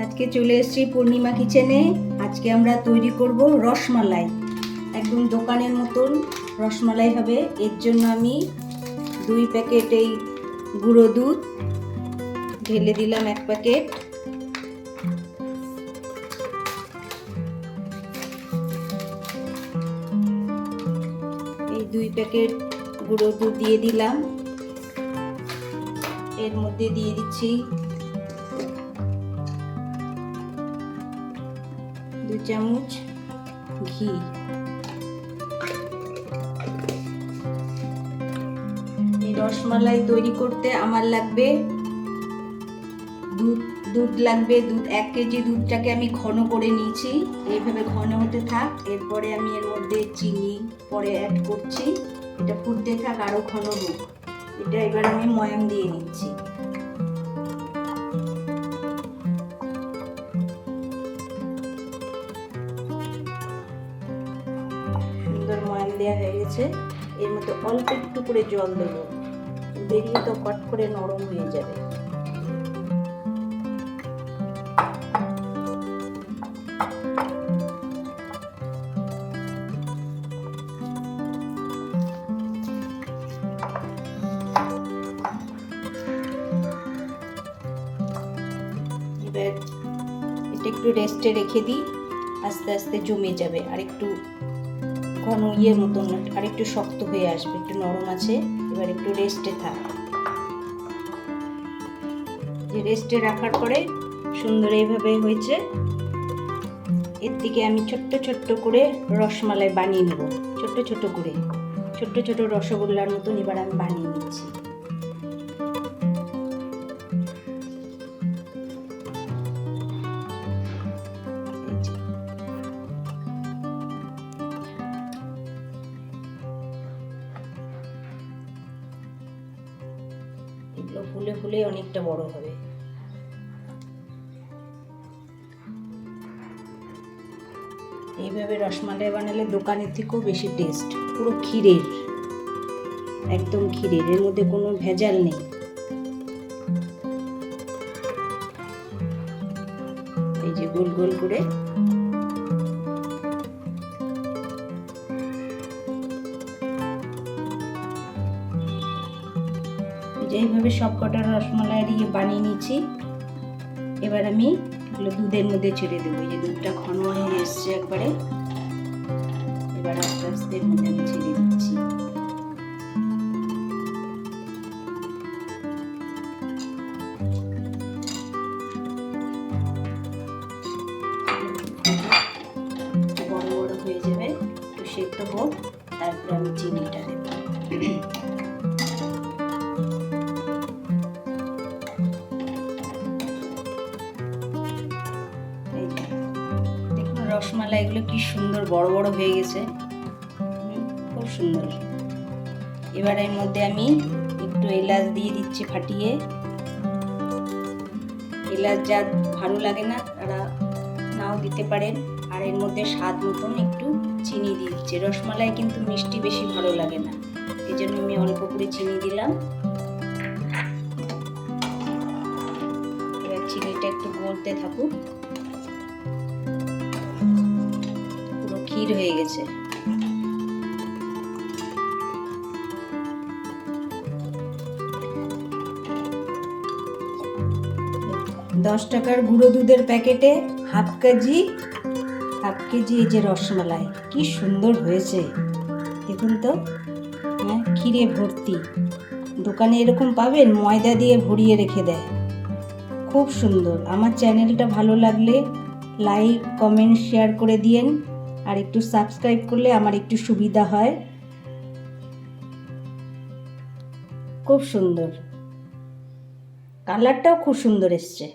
আজকে চলে এসেছি পূর্ণিমা কিচেনে। আজকে আমরা তৈরি করব রসমালাই, একদম দোকানের মতন রসমালাই হবে। এর জন্য আমি 2 প্যাকেট এই গুঁড়ো দুধ ঢেলে দিলাম, 1 প্যাকেট। এই 2 প্যাকেট গুঁড়ো দুধ দিয়ে দিলাম। এর মধ্যে দিয়ে দিচ্ছি 2 চামচ ঘি। এই রসমালাই তৈরি করতে আমার লাগবে দুধ লাগবে 1 কেজি দুধটাকে আমি ঘন করে নিয়েছি। এইভাবে ঘন হতে থাক, এরপরে আমি এর মধ্যে চিনি পরে অ্যাড করছি। এটা ফুটতে থাক, আরো ঘন হোক। এটা এবার আমি ময়াম দিয়ে নিচ্ছি। সুন্দর ময়াম দেওয়া হয়ে গেছে। এর মধ্যে অল্প একটু করে জল দেবো, বেরিয়ে তো কট করে নরম হয়ে যাবে। এবার এটা একটু রেস্টে রেখে দিই, আস্তে আস্তে জমে যাবে। আর একটু ঘন মতন, আর একটু শক্ত হয়ে আসবে, একটু নরম আছে। এবার একটু রেস্টে থাক। যে রেস্টে রাখার পরে সুন্দর এইভাবে হয়েছে। এর দিকে আমি ছোট্ট ছোট্ট করে রসমালাই বানিয়ে নেব, ছোট্ট ছোট করে, ছোট্ট ছোট রসগোল্লার মতন এবার আমি বানিয়ে নিচ্ছি। এগুলো ফুলে ফুলে অনেকটা বড় হবে। এইভাবে রসমালাই বানালে দোকানের থেকেও বেশি টেস্ট। পুরো ক্ষীরের, একদম ক্ষীরের, এর মধ্যে কোনো ভেজাল নেই। এই যে গোল গোল করে এইভাবে সব কটা রসমালাই বানিয়ে নিচ্ছি। এবার আমি এগুলো দুধের মধ্যে ছেড়ে দেবো। এই যে দুধটা ঘন হয়ে এসছে একবারে। এবার আস্তে আস্তে এর মধ্যে আমি ছেড়ে দিচ্ছি। বড় বড় হয়ে যাবে, একটু সেদ্ধ হোক, তারপরে আমি চিনিটা দেবো। রসমালাই এগুলো কি সুন্দর বড় বড় হয়ে গেছে, খুব সুন্দর। এবার এর মধ্যে আমি একটু এলাচ দিয়ে দিচ্ছি ফাটিয়ে। এলাচ যা ভালো লাগে না তারা নাও দিতে পারেন। আর এর মধ্যে স্বাদ মতন একটু চিনি দিয়ে দিচ্ছি। রসমালাই কিন্তু মিষ্টি বেশি ভালো লাগে না, এই জন্য আমি অল্প করে চিনি দিলাম। এবার চিনিটা একটু গলতে থাকুক। ক্ষীর হয়ে গেছে। 10 টাকার গুঁড়ো দুধের প্যাকেটে হাফ কেজি এই যে রসমালাই, কি সুন্দর হয়েছে দেখুন তো। হ্যাঁ, ক্ষীরে ভর্তি। দোকানে এরকম পাবেন, ময়দা দিয়ে ভরিয়ে রেখে দেয়। খুব সুন্দর। আমার চ্যানেলটা ভালো লাগলে লাইক, কমেন্ট, শেয়ার করে দিয়েন। আর একটু সাবস্ক্রাইব করলে আমার একটু সুবিধা হয়। খুব সুন্দর, কালারটাও খুব সুন্দর এসছে।